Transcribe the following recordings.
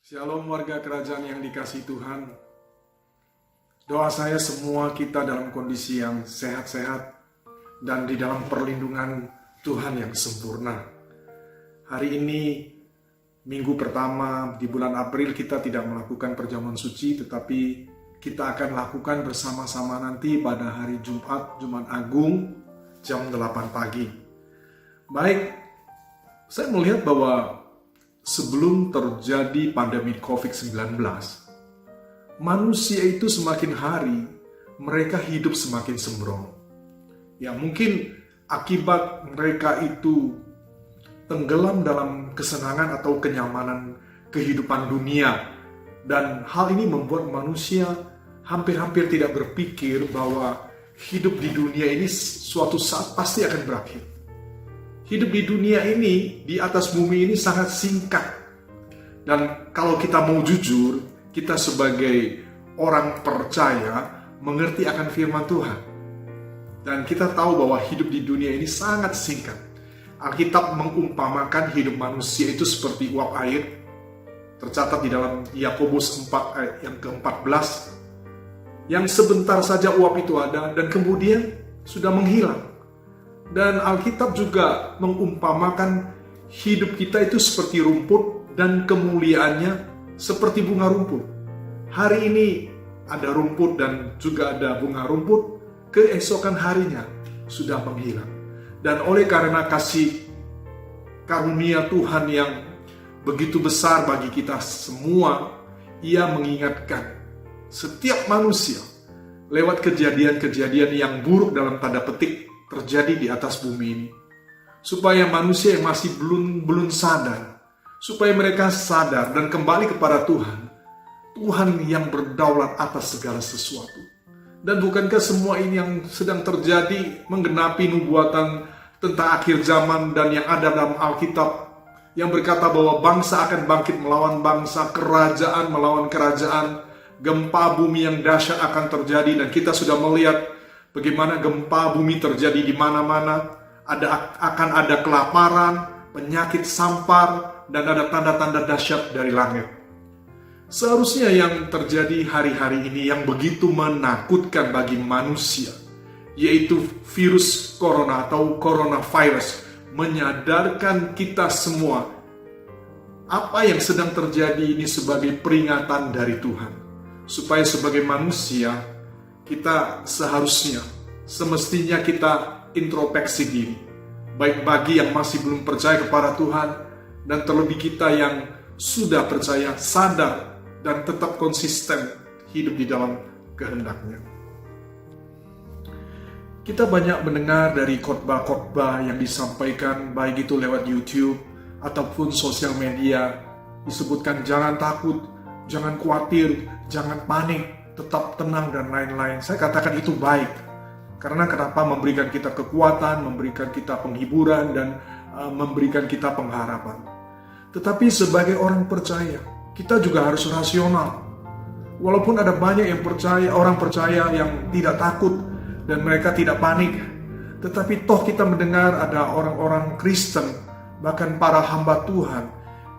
Shalom warga kerajaan yang dikasihi Tuhan. Doa saya semua kita dalam kondisi yang sehat-sehat dan di dalam perlindungan Tuhan yang sempurna. Hari ini minggu pertama di bulan April kita tidak melakukan perjamuan suci, tetapi kita akan lakukan bersama-sama nanti pada hari Jumat Agung jam 8 pagi. Baik, saya melihat bahwa sebelum terjadi pandemi COVID-19, manusia itu semakin hari mereka hidup semakin sembrono. Ya, mungkin akibat mereka itu tenggelam dalam kesenangan atau kenyamanan kehidupan dunia. Dan hal ini membuat manusia hampir-hampir tidak berpikir bahwa hidup di dunia ini suatu saat pasti akan berakhir. Hidup di dunia ini, di atas bumi ini sangat singkat. Dan kalau kita mau jujur, kita sebagai orang percaya mengerti akan firman Tuhan. Dan kita tahu bahwa hidup di dunia ini sangat singkat. Alkitab mengumpamakan hidup manusia itu seperti uap air. Tercatat di dalam Yakobus 4 ayat yang ke-14. Yang sebentar saja uap itu ada dan kemudian sudah menghilang. Dan Alkitab juga mengumpamakan hidup kita itu seperti rumput dan kemuliaannya seperti bunga rumput. Hari ini ada rumput dan juga ada bunga rumput, keesokan harinya sudah menghilang. Dan oleh karena kasih karunia Tuhan yang begitu besar bagi kita semua, Ia mengingatkan setiap manusia lewat kejadian-kejadian yang buruk dalam tanda petik terjadi di atas bumi ini, supaya manusia yang masih belum sadar, supaya mereka sadar dan kembali kepada Tuhan, Tuhan yang berdaulat atas segala sesuatu. Dan bukankah semua ini yang sedang terjadi menggenapi nubuatan tentang akhir zaman dan yang ada dalam Alkitab yang berkata bahwa bangsa akan bangkit melawan bangsa, kerajaan melawan kerajaan, gempa bumi yang dahsyat akan terjadi. Dan kita sudah melihat bagaimana gempa bumi terjadi di mana-mana, akan ada kelaparan, penyakit sampar, dan ada tanda-tanda dahsyat dari langit. Seharusnya yang terjadi hari-hari ini yang begitu menakutkan bagi manusia, yaitu virus corona atau coronavirus, menyadarkan kita semua apa yang sedang terjadi ini sebagai peringatan dari Tuhan. Supaya sebagai manusia, kita semestinya kita introspeksi diri. Baik bagi yang masih belum percaya kepada Tuhan, dan terlebih kita yang sudah percaya, sadar, dan tetap konsisten hidup di dalam kehendak-Nya. Kita banyak mendengar dari khotbah-khotbah yang disampaikan, baik itu lewat YouTube ataupun sosial media, disebutkan jangan takut, jangan khawatir, jangan panik, tetap tenang dan lain-lain. Saya katakan itu baik. Karena kenapa? Memberikan kita kekuatan, memberikan kita penghiburan, dan memberikan kita pengharapan. Tetapi sebagai orang percaya, kita juga harus rasional. Walaupun ada banyak yang percaya, orang percaya yang tidak takut dan mereka tidak panik, tetapi toh kita mendengar ada orang-orang Kristen, bahkan para hamba Tuhan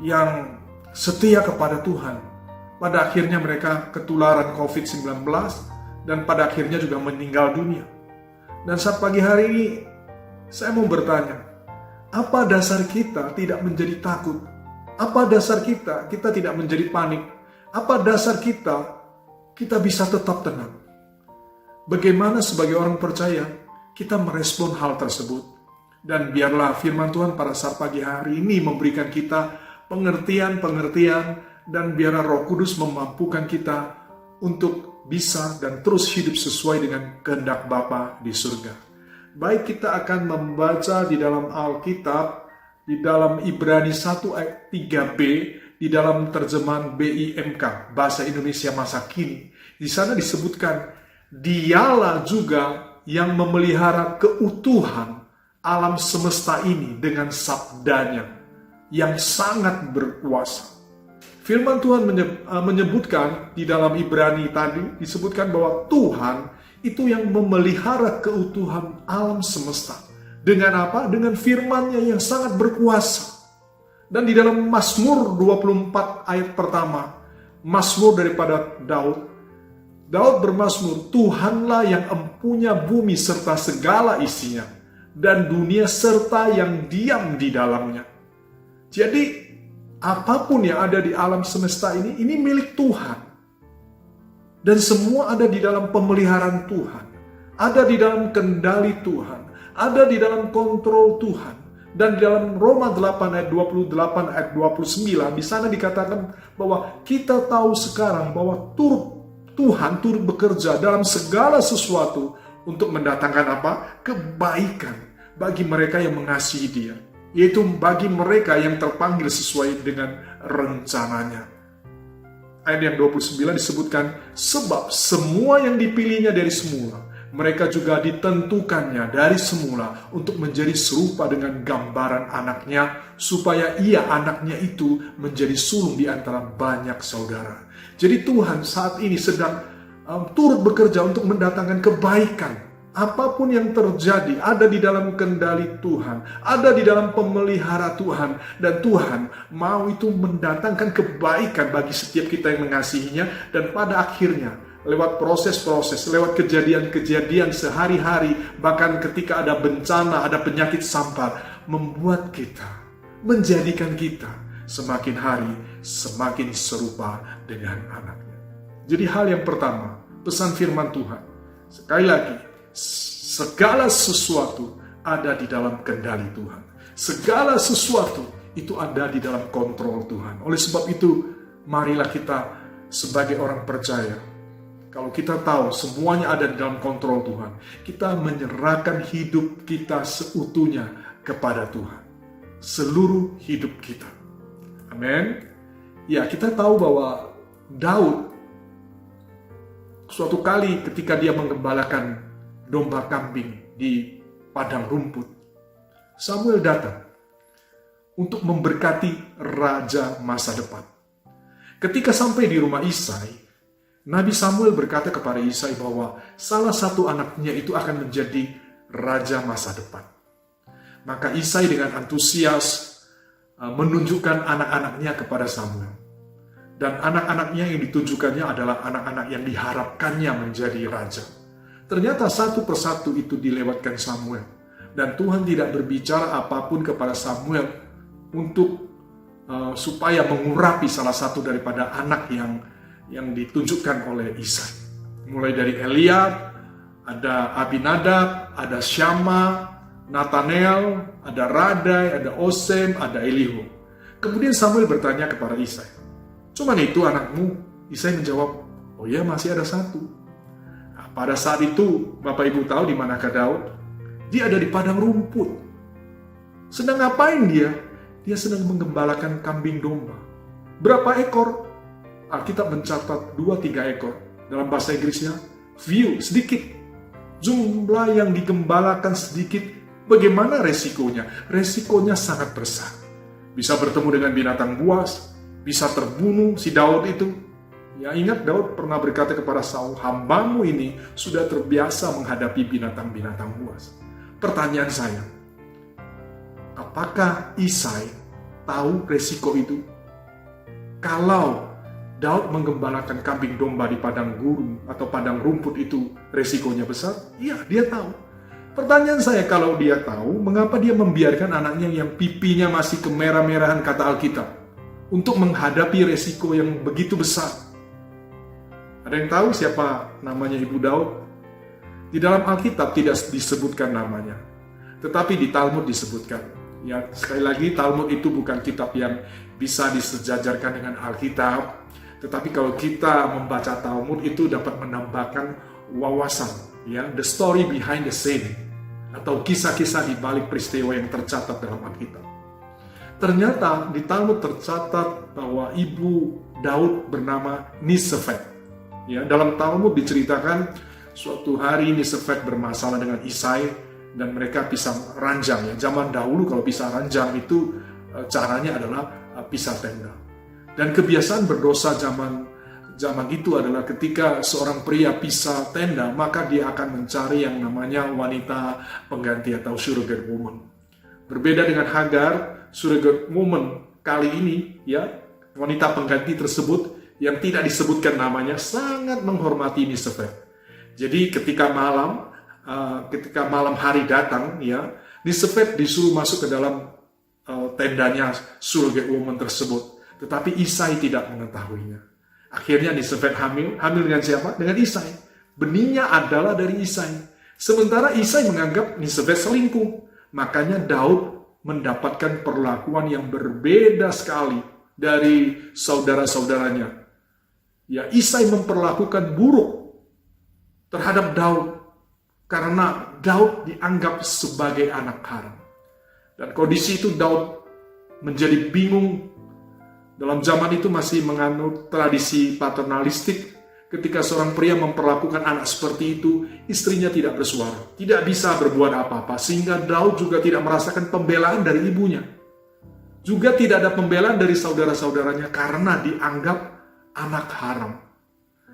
yang setia kepada Tuhan. Pada akhirnya mereka ketularan COVID-19 dan pada akhirnya juga meninggal dunia. Dan saat pagi hari ini saya mau bertanya, apa dasar kita tidak menjadi takut? Apa dasar kita tidak menjadi panik? Apa dasar kita bisa tetap tenang? Bagaimana sebagai orang percaya kita merespon hal tersebut? Dan biarlah firman Tuhan pada saat pagi hari ini memberikan kita pengertian, dan biarlah Roh Kudus memampukan kita untuk bisa dan terus hidup sesuai dengan kehendak Bapa di surga. Baik, kita akan membaca di dalam Alkitab, di dalam Ibrani 1 ayat 3b, di dalam terjemahan BIMK, Bahasa Indonesia Masa Kini. Di sana disebutkan, Dialah juga yang memelihara keutuhan alam semesta ini dengan sabdanya yang sangat berkuasa. Firman Tuhan menyebutkan di dalam Ibrani tadi, disebutkan bahwa Tuhan itu yang memelihara keutuhan alam semesta. Dengan apa? Dengan firman-Nya yang sangat berkuasa. Dan di dalam Mazmur 24 ayat pertama, Mazmur daripada Daud bermazmur, Tuhanlah yang empunya bumi serta segala isinya, dan dunia serta yang diam di dalamnya. Jadi, apapun yang ada di alam semesta ini milik Tuhan. Dan semua ada di dalam pemeliharaan Tuhan. Ada di dalam kendali Tuhan. Ada di dalam kontrol Tuhan. Dan di dalam Roma 8 ayat 28 ayat 29 di sana dikatakan bahwa kita tahu sekarang bahwa Tuhan turut bekerja dalam segala sesuatu untuk mendatangkan apa? Kebaikan bagi mereka yang mengasihi Dia, yaitu bagi mereka yang terpanggil sesuai dengan rencananya. Ayat yang 29 disebutkan, sebab semua yang dipilihnya dari semula, mereka juga ditentukannya dari semula untuk menjadi serupa dengan gambaran anaknya, supaya ia anaknya itu menjadi sulung di antara banyak saudara. Jadi Tuhan saat ini sedang turut bekerja untuk mendatangkan kebaikan. Apapun yang terjadi ada di dalam kendali Tuhan, ada di dalam pemelihara Tuhan, dan Tuhan mau itu mendatangkan kebaikan bagi setiap kita yang mengasihinya, dan pada akhirnya lewat proses-proses, lewat kejadian-kejadian sehari-hari, bahkan ketika ada bencana, ada penyakit sampar, membuat kita, menjadikan kita semakin hari semakin serupa dengan anaknya. Jadi hal yang pertama, pesan firman Tuhan, sekali lagi, segala sesuatu ada di dalam kendali Tuhan. Segala sesuatu itu ada di dalam kontrol Tuhan. Oleh sebab itu, marilah kita sebagai orang percaya, kalau kita tahu semuanya ada di dalam kontrol Tuhan, kita menyerahkan hidup kita seutuhnya kepada Tuhan. Seluruh hidup kita. Amin. Ya, kita tahu bahwa Daud suatu kali ketika dia menggembalakan domba kambing di padang rumput, Samuel datang untuk memberkati raja masa depan. Ketika sampai di rumah Isai, Nabi Samuel berkata kepada Isai bahwa salah satu anaknya itu akan menjadi raja masa depan. Maka Isai dengan antusias menunjukkan anak-anaknya kepada Samuel. Dan anak-anaknya yang ditunjukkannya adalah anak-anak yang diharapkannya menjadi raja. Ternyata satu persatu itu dilewatkan Samuel. Dan Tuhan tidak berbicara apapun kepada Samuel untuk supaya mengurapi salah satu daripada anak yang ditunjukkan oleh Isai. Mulai dari Eliab, ada Abinadab, ada Syama, Nathanael, ada Radai, ada Osem, ada Elihu. Kemudian Samuel bertanya kepada Isai, "Cuman itu anakmu?" Isai menjawab, "Oh ya, masih ada satu." Nah, pada saat itu, Bapak Ibu tahu di manakah Daud? Dia ada di padang rumput. Sedang ngapain dia? Dia sedang menggembalakan kambing domba. Berapa ekor? Alkitab mencatat 2-3 ekor. Dalam bahasa Inggrisnya, few, sedikit. Jumlah yang digembalakan sedikit. Bagaimana resikonya? Resikonya sangat besar. Bisa bertemu dengan binatang buas, bisa terbunuh si Daud itu. Ya, ingat Daud pernah berkata kepada Saul, "Hambamu ini sudah terbiasa menghadapi binatang-binatang buas." Pertanyaan saya, apakah Isai tahu resiko itu? Kalau Daud menggembalakan kambing domba di padang gurun atau padang rumput itu resikonya besar? Iya, dia tahu. Pertanyaan saya, kalau dia tahu, mengapa dia membiarkan anaknya yang pipinya masih kemerah-merahan kata Alkitab untuk menghadapi resiko yang begitu besar? Ada yang tahu siapa namanya Ibu Daud? Di dalam Alkitab tidak disebutkan namanya, tetapi di Talmud disebutkan. Ya, sekali lagi, Talmud itu bukan kitab yang bisa disejajarkan dengan Alkitab, tetapi kalau kita membaca Talmud itu dapat menambahkan wawasan, ya, the story behind the scene, atau kisah-kisah di balik peristiwa yang tercatat dalam Alkitab. Ternyata di Talmud tercatat bahwa ibu Daud bernama Nisefet. Ya, dalam Talmud diceritakan suatu hari Nisefet bermasalah dengan Isai dan mereka pisah ranjang. Ya, zaman dahulu kalau pisah ranjang itu caranya adalah pisah tenda. Dan kebiasaan berdosa zaman itu adalah ketika seorang pria pisah tenda, maka dia akan mencari yang namanya wanita pengganti atau surrogate woman. Berbeda dengan Hagar, surrogate woman kali ini ya, wanita pengganti tersebut yang tidak disebutkan namanya sangat menghormati Nisefet. Jadi ketika malam hari datang ya, Nisefet disuruh masuk ke dalam tendanya surrogate woman tersebut, tetapi Isai tidak mengetahuinya. Akhirnya Nisefet hamil dengan siapa? Dengan Isai. Benihnya adalah dari Isai. Sementara Isai menganggap Nisefet selingkuh. Makanya Daud mendapatkan perlakuan yang berbeda sekali dari saudara-saudaranya. Ya, Isai memperlakukan buruk terhadap Daud karena Daud dianggap sebagai anak haram. Dan kondisi itu Daud menjadi bingung. Dalam zaman itu masih menganut tradisi paternalistik. Ketika seorang pria memperlakukan anak seperti itu, istrinya tidak bersuara, tidak bisa berbuat apa-apa, sehingga Daud juga tidak merasakan pembelaan dari ibunya. Juga tidak ada pembelaan dari saudara-saudaranya karena dianggap anak haram.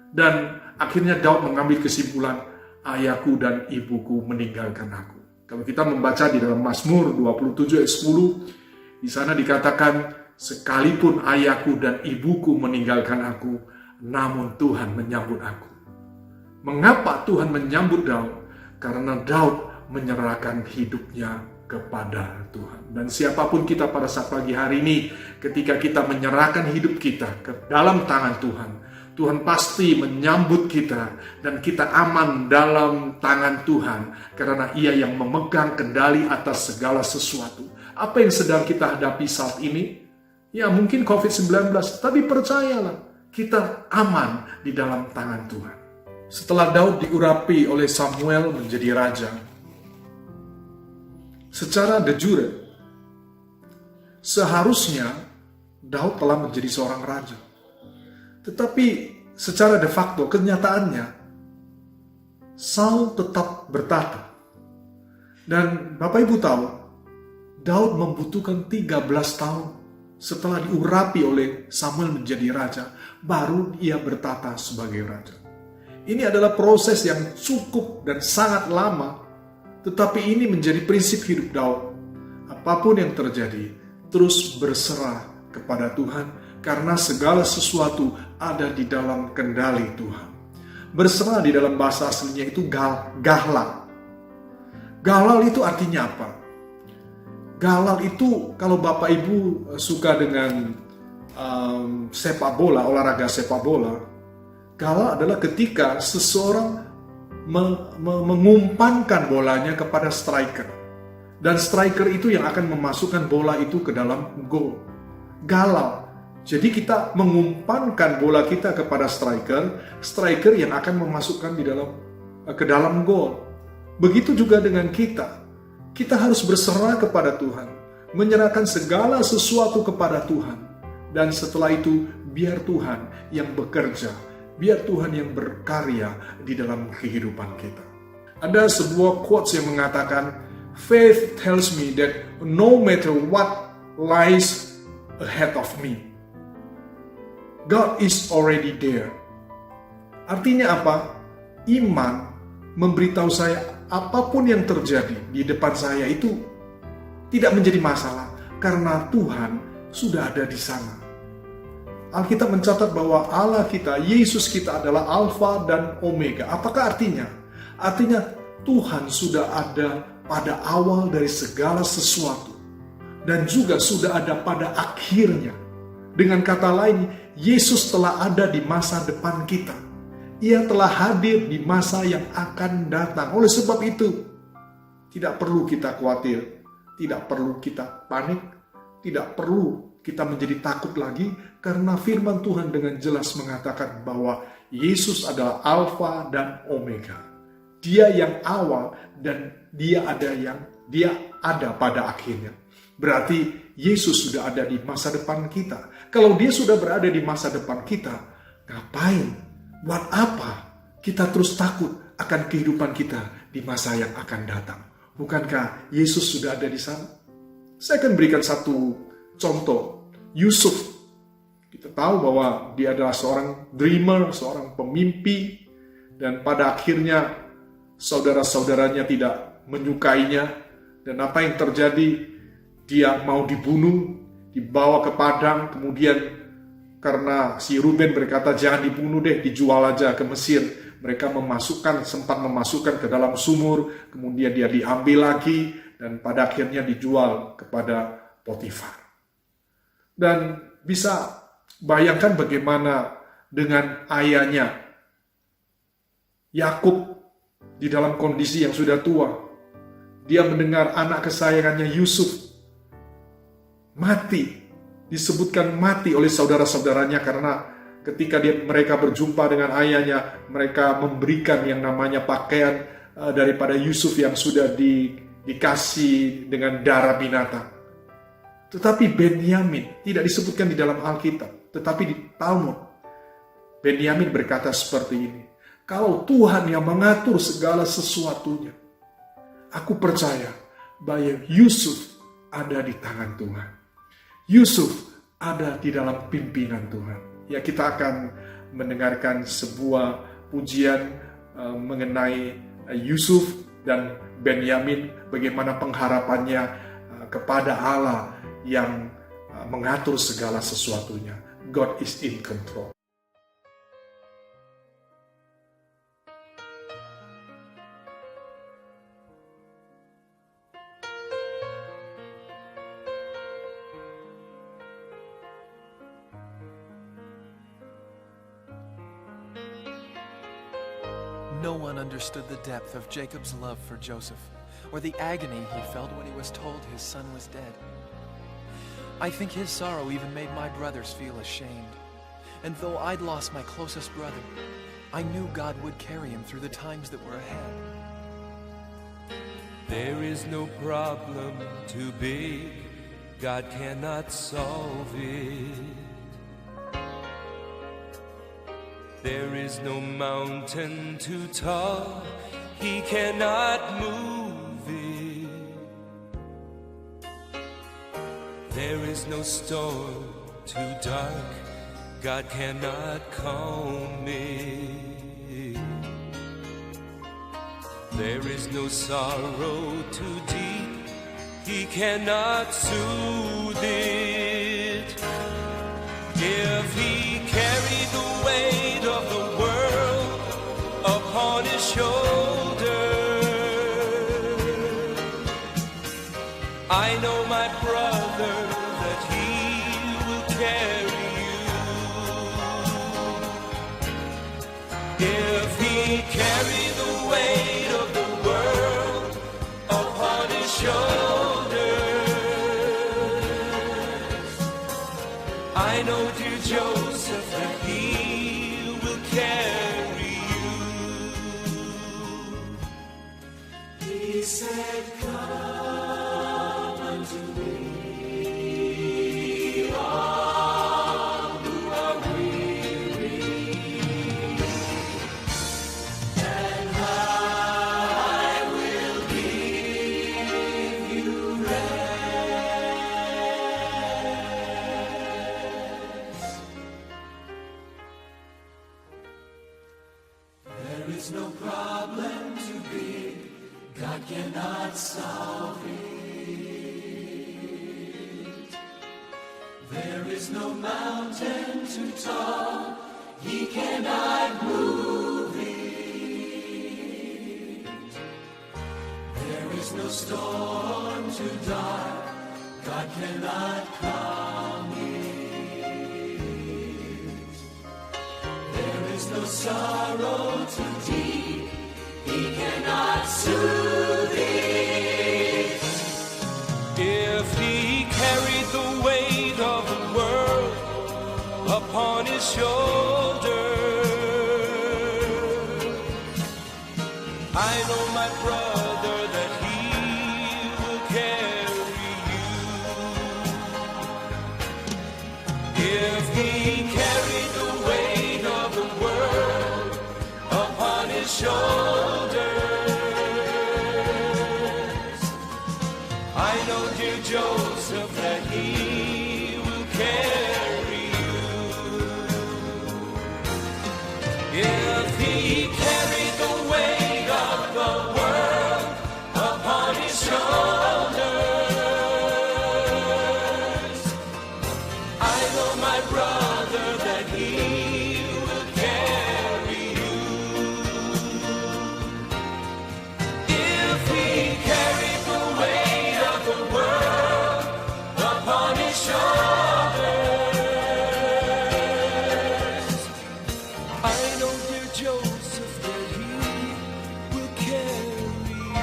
Dan akhirnya Daud mengambil kesimpulan, ayahku dan ibuku meninggalkan aku. Kalau kita membaca di dalam Mazmur 27 ayat 10, di sana dikatakan, sekalipun ayahku dan ibuku meninggalkan aku, namun Tuhan menyambut aku. Mengapa Tuhan menyambut Daud? Karena Daud menyerahkan hidupnya kepada Tuhan. Dan siapapun kita pada saat pagi hari ini, ketika kita menyerahkan hidup kita ke dalam tangan Tuhan, Tuhan pasti menyambut kita dan kita aman dalam tangan Tuhan karena Ia yang memegang kendali atas segala sesuatu. Apa yang sedang kita hadapi saat ini? Ya mungkin COVID-19, tapi percayalah, kita aman di dalam tangan Tuhan. Setelah Daud diurapi oleh Samuel menjadi raja, secara de jure, seharusnya Daud telah menjadi seorang raja. Tetapi secara de facto, kenyataannya, Saul tetap bertahta. Dan Bapak Ibu tahu, Daud membutuhkan 13 tahun setelah diurapi oleh Samuel menjadi raja, baru ia bertahta sebagai raja. Ini adalah proses yang cukup dan sangat lama, tetapi ini menjadi prinsip hidup Daud. Apapun yang terjadi, terus berserah kepada Tuhan, karena segala sesuatu ada di dalam kendali Tuhan. Berserah di dalam bahasa aslinya itu gahlal. Gahlal itu artinya apa? Gahlal itu kalau Bapak Ibu suka dengan sepak bola, olahraga sepak bola, gahlal adalah ketika seseorang mengumpankan bolanya kepada striker. Dan striker itu yang akan memasukkan bola itu ke dalam gol. Gahlal. Jadi kita mengumpankan bola kita kepada striker yang akan memasukkan ke dalam gol. Begitu juga dengan kita. Kita harus berserah kepada Tuhan, menyerahkan segala sesuatu kepada Tuhan. Dan setelah itu, biar Tuhan yang bekerja, biar Tuhan yang berkarya di dalam kehidupan kita. Ada sebuah quotes yang mengatakan, faith tells me that no matter what lies ahead of me, God is already there. Artinya apa? Iman memberitahu saya apapun yang terjadi di depan saya itu tidak menjadi masalah karena Tuhan sudah ada di sana. Alkitab mencatat bahwa Allah kita, Yesus kita adalah Alfa dan Omega. Apakah artinya? Artinya Tuhan sudah ada pada awal dari segala sesuatu dan juga sudah ada pada akhirnya. Dengan kata lain, Yesus telah ada di masa depan kita. Ia telah hadir di masa yang akan datang. Oleh sebab itu, tidak perlu kita khawatir, tidak perlu kita panik, tidak perlu kita menjadi takut lagi, karena firman Tuhan dengan jelas mengatakan bahwa Yesus adalah Alfa dan Omega. Dia yang awal dan dia ada pada akhirnya. Berarti Yesus sudah ada di masa depan kita. Kalau dia sudah berada di masa depan kita, ngapain? Buat apa kita terus takut akan kehidupan kita di masa yang akan datang? Bukankah Yesus sudah ada di sana? Saya akan berikan satu contoh. Yusuf, kita tahu bahwa dia adalah seorang dreamer, seorang pemimpi, dan pada akhirnya saudara-saudaranya tidak menyukainya. Dan apa yang terjadi? Dia mau dibunuh, dibawa ke padang, kemudian karena si Ruben berkata jangan dibunuh deh, dijual aja ke Mesir. Mereka sempat memasukkan ke dalam sumur, kemudian dia diambil lagi, dan pada akhirnya dijual kepada Potifar. Dan bisa bayangkan bagaimana dengan ayahnya, Yakub, di dalam kondisi yang sudah tua. Dia mendengar anak kesayangannya Yusuf mati, disebutkan mati oleh saudara-saudaranya karena ketika mereka berjumpa dengan ayahnya, mereka memberikan yang namanya pakaian daripada Yusuf yang sudah dikasih dengan darah binatang. Tetapi Benyamin tidak disebutkan di dalam Alkitab, tetapi di Talmud Benyamin berkata seperti ini, kalau Tuhan yang mengatur segala sesuatunya, aku percaya bahwa Yusuf ada di tangan Tuhan. Yusuf ada di dalam pimpinan Tuhan. Ya, kita akan mendengarkan sebuah pujian mengenai Yusuf dan Benyamin, bagaimana pengharapannya kepada Allah yang mengatur segala sesuatunya. God is in control. No one understood the depth of Jacob's love for Joseph, or the agony he felt when he was told his son was dead. I think his sorrow even made my brothers feel ashamed. And though I'd lost my closest brother, I knew God would carry him through the times that were ahead. There is no problem too big, God cannot solve it. There is no mountain too tall, He cannot move it. There is no storm too dark, God cannot calm it. There is no sorrow too deep, He cannot soothe it. If He carried the weight of the world upon His shoulder, I know my brother that He will carry you. If He carried the weight of the world upon His shoulders, I know, dear Joseph, that He will carry you. He said, come unto me, all who are weary, and I will give you rest. There is no problem too big, God cannot solve it. There is no mountain too tall, He cannot move it. There is no storm too dark, God cannot calm it. There is no sorrow too deep, He cannot soothe it. If He carried the weight of the world upon His shoulder, I know my brother that He will carry you. If He carried the weight of the world upon His shoulders, I know, dear Joseph, that He will carry you. If He carried the weight of the world upon His shoulders, shoulders. I know, dear Joseph, that he will carry you.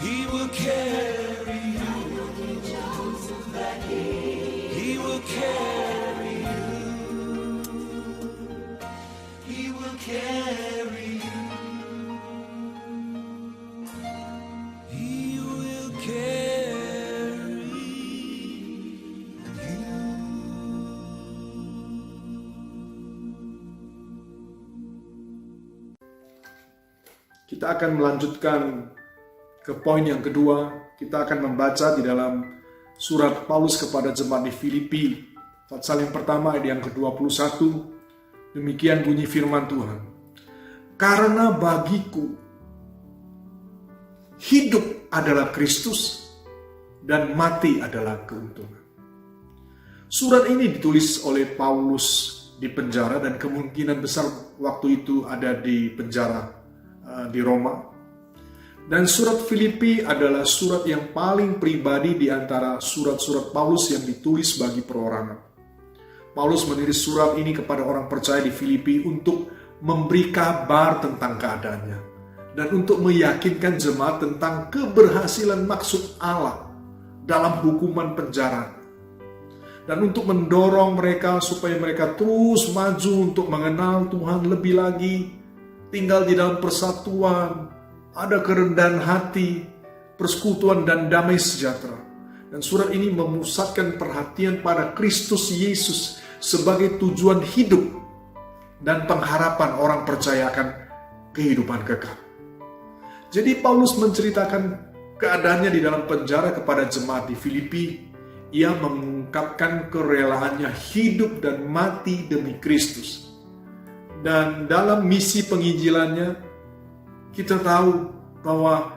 He will carry you. He will carry you. He will carry you. He will carry you. Kita akan melanjutkan ke poin yang kedua. Kita akan membaca di dalam surat Paulus kepada jemaat di Filipi, pasal yang pertama ayat yang ke-21. Demikian bunyi firman Tuhan. Karena bagiku hidup adalah Kristus dan mati adalah keuntungan. Surat ini ditulis oleh Paulus di penjara dan kemungkinan besar waktu itu ada di penjara di Roma. Dan surat Filipi adalah surat yang paling pribadi di antara surat-surat Paulus yang ditulis bagi perorangan. Paulus menulis surat ini kepada orang percaya di Filipi untuk memberi kabar tentang keadaannya dan untuk meyakinkan jemaat tentang keberhasilan maksud Allah dalam hukuman penjara, dan untuk mendorong mereka supaya mereka terus maju untuk mengenal Tuhan lebih lagi, tinggal di dalam persatuan, ada kerendahan hati, persekutuan dan damai sejahtera. Dan surat ini memusatkan perhatian pada Kristus Yesus sebagai tujuan hidup dan pengharapan orang percaya akan kehidupan kekal. Jadi Paulus menceritakan keadaannya di dalam penjara kepada jemaat di Filipi. Ia mengungkapkan kerelaannya hidup dan mati demi Kristus. Dan dalam misi penginjilannya, kita tahu bahwa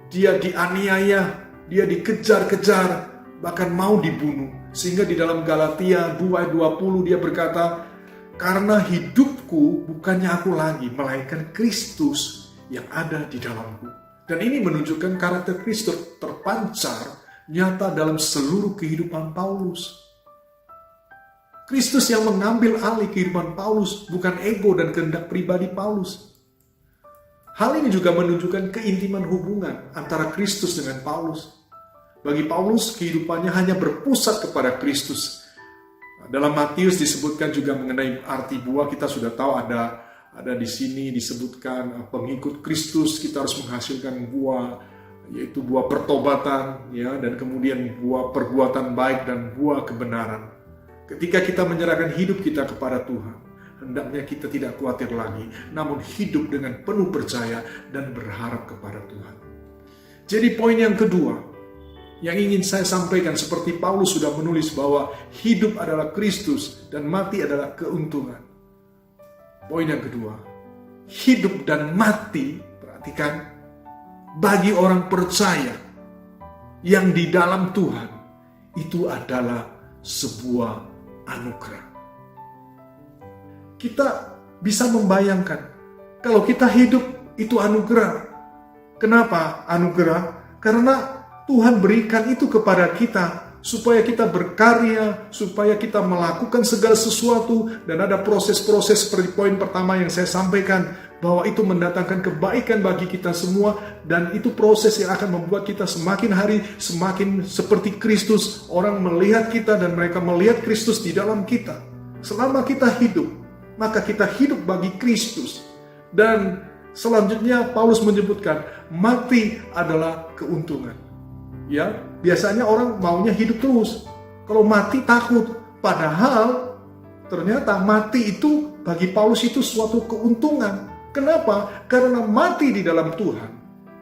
dia dianiaya, dia dikejar-kejar, bahkan mau dibunuh. Sehingga di dalam Galatia 2 ayat 20 dia berkata, karena hidupku bukannya aku lagi, melainkan Kristus yang ada di dalamku. Dan ini menunjukkan karakter Kristus terpancar nyata dalam seluruh kehidupan Paulus. Kristus yang mengambil alih kehidupan Paulus, bukan ego dan kehendak pribadi Paulus. Hal ini juga menunjukkan keintiman hubungan antara Kristus dengan Paulus. Bagi Paulus, kehidupannya hanya berpusat kepada Kristus. Dalam Matius disebutkan juga mengenai arti buah. Kita sudah tahu ada di sini disebutkan pengikut Kristus kita harus menghasilkan buah, yaitu buah pertobatan, ya, dan kemudian buah perbuatan baik dan buah kebenaran. Ketika kita menyerahkan hidup kita kepada Tuhan, hendaknya kita tidak khawatir lagi, namun hidup dengan penuh percaya dan berharap kepada Tuhan. Jadi poin yang kedua yang ingin saya sampaikan, seperti Paulus sudah menulis bahwa hidup adalah Kristus dan mati adalah keuntungan. Poin yang kedua, hidup dan mati, perhatikan, bagi orang percaya yang di dalam Tuhan, itu adalah sebuah anugerah. Kita bisa membayangkan kalau kita hidup itu anugerah. Kenapa anugerah? Karena Tuhan berikan itu kepada kita supaya kita berkarya, supaya kita melakukan segala sesuatu, dan ada proses-proses seperti poin pertama yang saya sampaikan, bahwa itu mendatangkan kebaikan bagi kita semua, dan itu proses yang akan membuat kita semakin hari semakin seperti Kristus. Orang melihat kita dan mereka melihat Kristus di dalam kita. Selama kita hidup, maka kita hidup bagi Kristus. Dan selanjutnya Paulus menyebutkan mati adalah keuntungan. Ya, biasanya orang maunya hidup terus. Kalau mati takut. Padahal ternyata mati itu bagi Paulus itu suatu keuntungan. Kenapa? Karena mati di dalam Tuhan,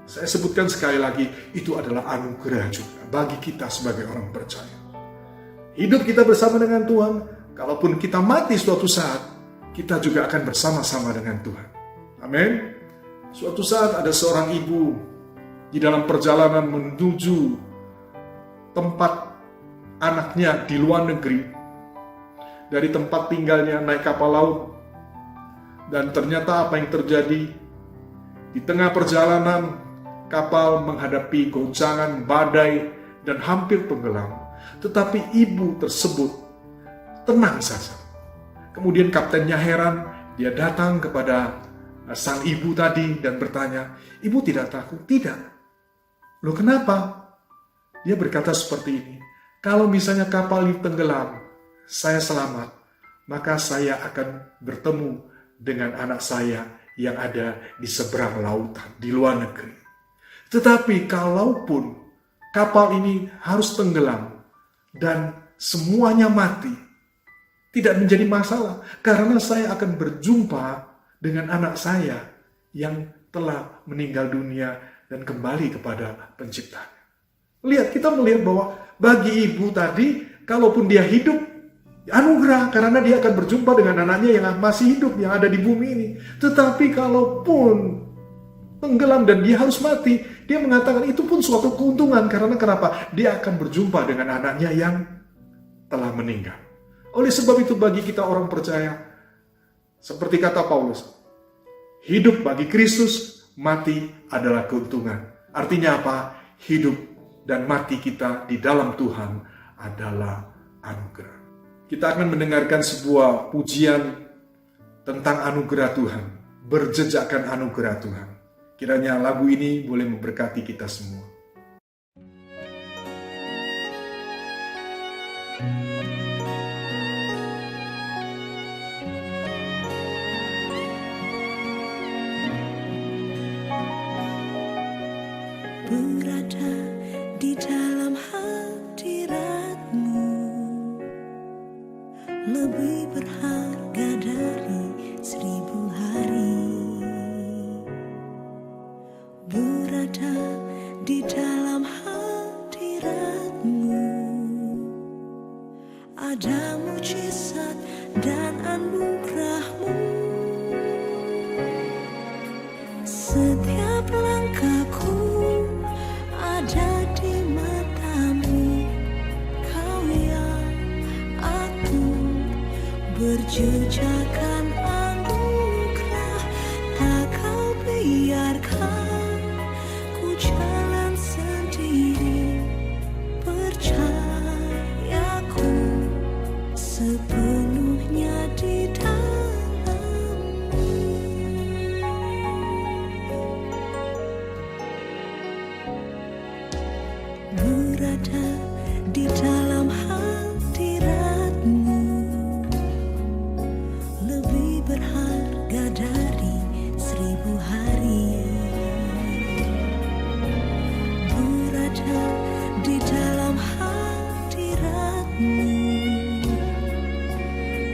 saya sebutkan sekali lagi, itu adalah anugerah juga bagi kita sebagai orang percaya. Hidup kita bersama dengan Tuhan, kalaupun kita mati suatu saat, kita juga akan bersama-sama dengan Tuhan. Amin. Suatu saat ada seorang ibu di dalam perjalanan menuju tempat anaknya di luar negeri. Dari tempat tinggalnya naik kapal laut. Dan ternyata apa yang terjadi? Di tengah perjalanan, kapal menghadapi goncangan badai dan hampir tenggelam. Tetapi ibu tersebut tenang saja. Kemudian kaptennya heran, dia datang kepada sang ibu tadi dan bertanya, "Ibu tidak takut?" "Tidak." "Loh kenapa?" Dia berkata seperti ini, "Kalau misalnya kapal ini tenggelam, saya selamat, maka saya akan bertemu dengan anak saya yang ada di seberang lautan, di luar negeri. Tetapi kalaupun kapal ini harus tenggelam dan semuanya mati, tidak menjadi masalah, karena saya akan berjumpa dengan anak saya yang telah meninggal dunia dan kembali kepada penciptanya." Lihat, kita melihat bahwa bagi ibu tadi, kalaupun dia hidup, anugerah, karena dia akan berjumpa dengan anaknya yang masih hidup, yang ada di bumi ini. Tetapi kalaupun tenggelam dan dia harus mati, dia mengatakan itu pun suatu keuntungan. Karena kenapa? Dia akan berjumpa dengan anaknya yang telah meninggal. Oleh sebab itu bagi kita orang percaya, seperti kata Paulus, hidup bagi Kristus, mati adalah keuntungan. Artinya apa? Hidup dan mati kita di dalam Tuhan adalah anugerah. Kita akan mendengarkan sebuah pujian tentang anugerah Tuhan, berjejakkan anugerah Tuhan. Kiranya lagu ini boleh memberkati kita semua. Berada di dalam hadirat-Mu lebih berharga dari 1000 hari. Berada di dalam hadirat-Mu ada mujizat dan anugerah-Mu. Setiap langkahku ada di mata-Mu, Kau yang atur berjejakkan anugerah. Tak Kau biarkan ku jalan sendiri, percayaku sepenuhnya di dalam-Mu. Berada di dalam hadirat-Mu lebih berharga dari 1000 hari. Berada di dalam hadirat-Mu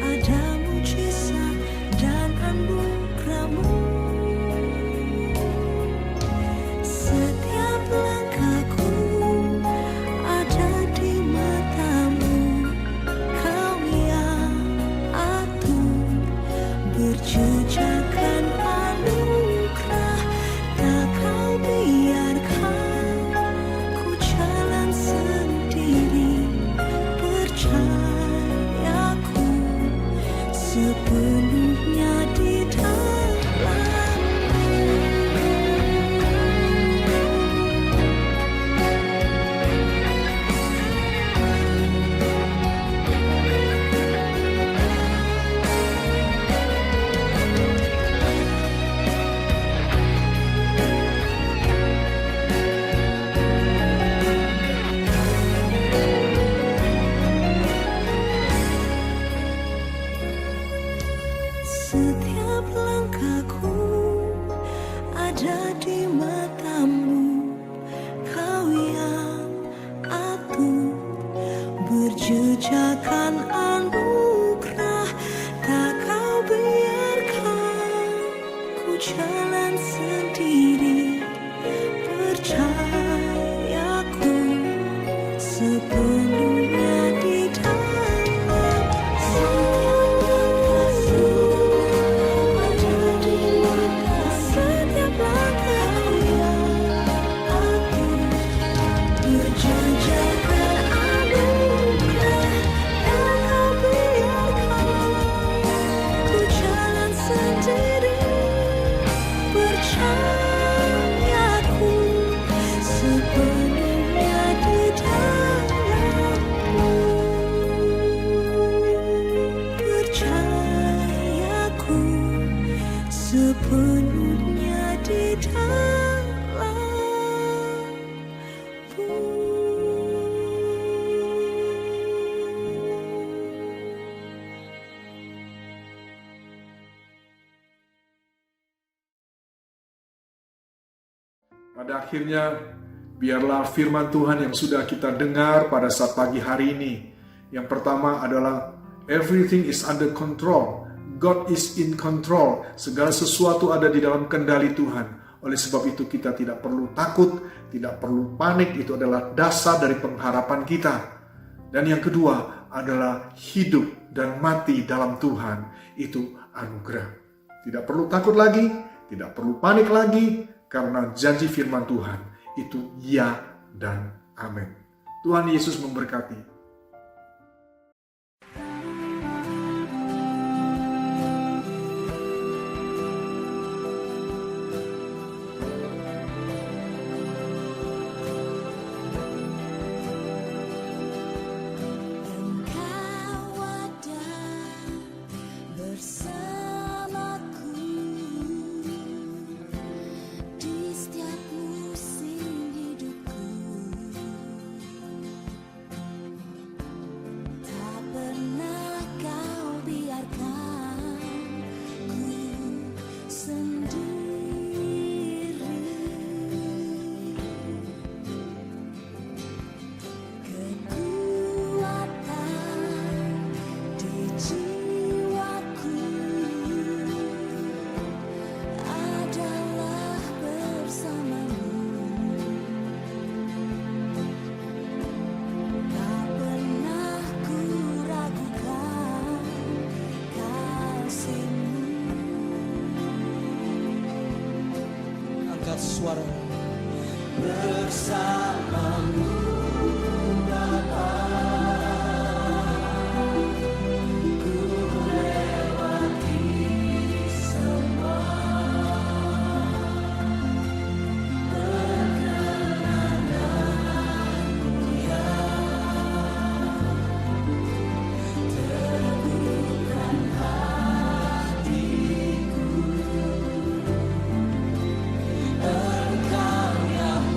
ada mujizat dan anugerah-Mu. Setiap langkahku ada di mata-Mu, Kau yang atur berjejakkan anugerah. Tak Kau biarkan ku jalan sendiri, percayaku sepenuhnya di dalam-Mu. Setiap langkahku ada di mata-Mu, Kau yang atur berjejakkan anugerah. Tak Kau biarkan ku jalan sendiri, percayaku sepenuhnya di dalam. Setiap langkahku berjejakkan anugerah. Tak Kau Pada akhirnya, biarlah firman Tuhan yang sudah kita dengar pada saat pagi hari ini. Yang pertama adalah, everything is under control. God is in control. Segala sesuatu ada di dalam kendali Tuhan. Oleh sebab itu kita tidak perlu takut, tidak perlu panik. Itu adalah dasar dari pengharapan kita. Dan yang kedua adalah hidup dan mati dalam Tuhan. Itu anugerah. Tidak perlu takut lagi, tidak perlu panik lagi. Karena janji firman Tuhan itu ya dan amin. Tuhan Yesus memberkati. Engkau ada bersamaku di setiap musim hidupku. Tak pernah kau biarkan ku sendiri. Kekuatan di jiwaku adalah bersamamu. Tak pernah ku ragukan kasih-Mu. Angkat suara bersamamu Bapa, ku lewati semua perkenananmu yang teguhkan hatiku. Engkau yang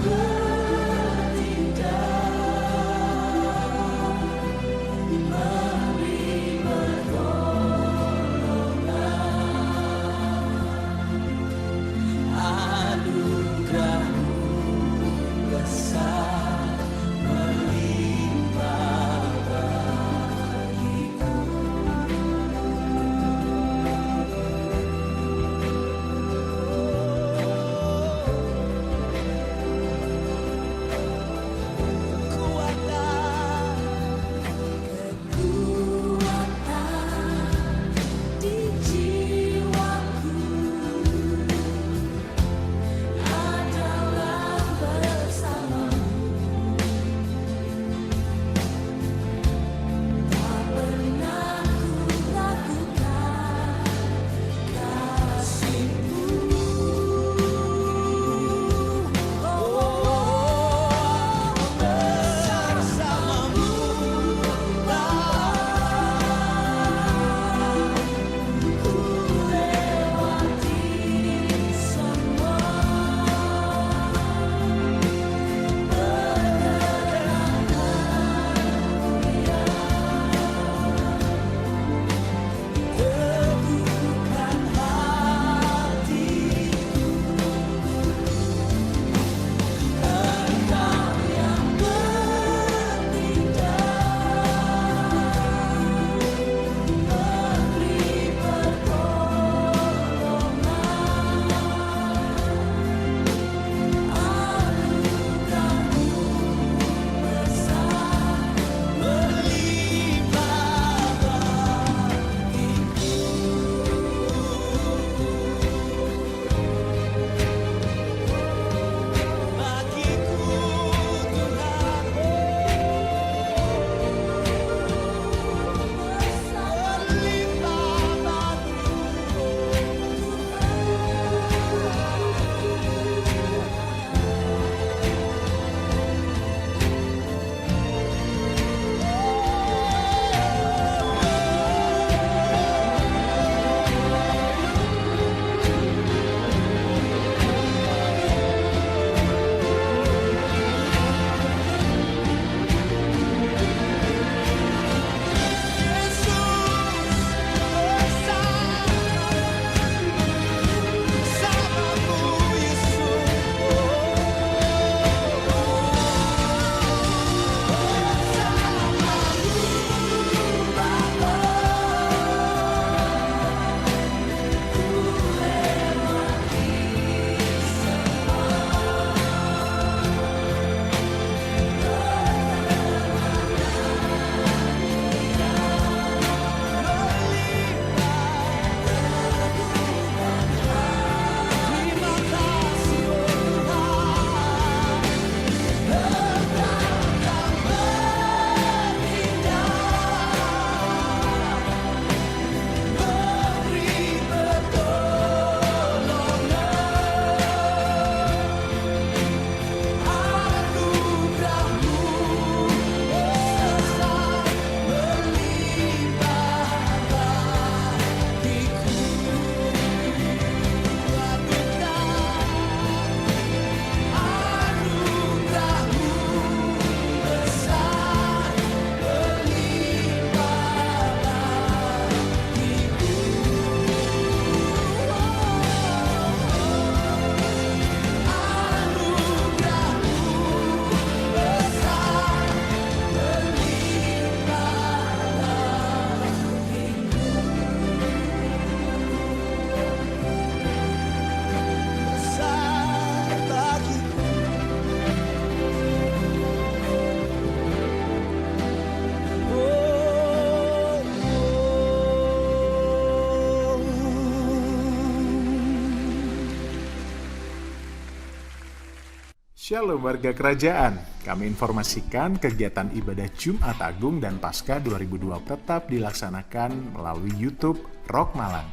Shalom warga kerajaan, kami informasikan kegiatan ibadah Jumat Agung dan Paskah 2020 tetap dilaksanakan melalui YouTube Rock Malang.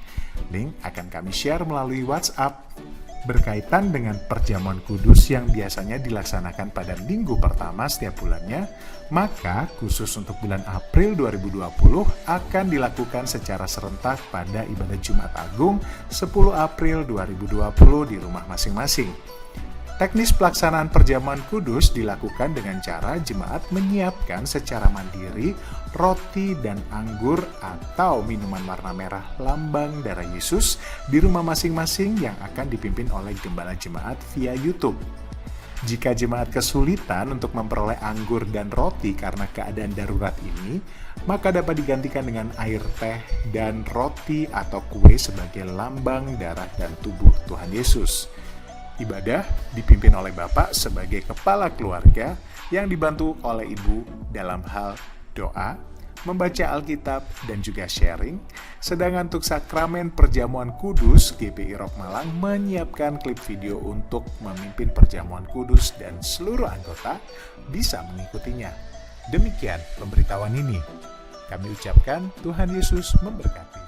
Link akan kami share melalui WhatsApp. Berkaitan dengan perjamuan kudus yang biasanya dilaksanakan pada minggu pertama setiap bulannya, maka khusus untuk bulan April 2020 akan dilakukan secara serentak pada ibadah Jumat Agung 10 April 2020 di rumah masing-masing. Teknis pelaksanaan perjamuan kudus dilakukan dengan cara jemaat menyiapkan secara mandiri roti dan anggur atau minuman warna merah lambang darah Yesus di rumah masing-masing yang akan dipimpin oleh gembala jemaat via YouTube. Jika jemaat kesulitan untuk memperoleh anggur dan roti karena keadaan darurat ini, maka dapat digantikan dengan air teh dan roti atau kue sebagai lambang darah dan tubuh Tuhan Yesus. Ibadah dipimpin oleh Bapak sebagai kepala keluarga yang dibantu oleh Ibu dalam hal doa, membaca Alkitab, dan juga sharing. Sedangkan untuk sakramen perjamuan kudus, GPI Rock Malang menyiapkan klip video untuk memimpin perjamuan kudus dan seluruh anggota bisa mengikutinya. Demikian pemberitahuan ini. Kami ucapkan Tuhan Yesus memberkati.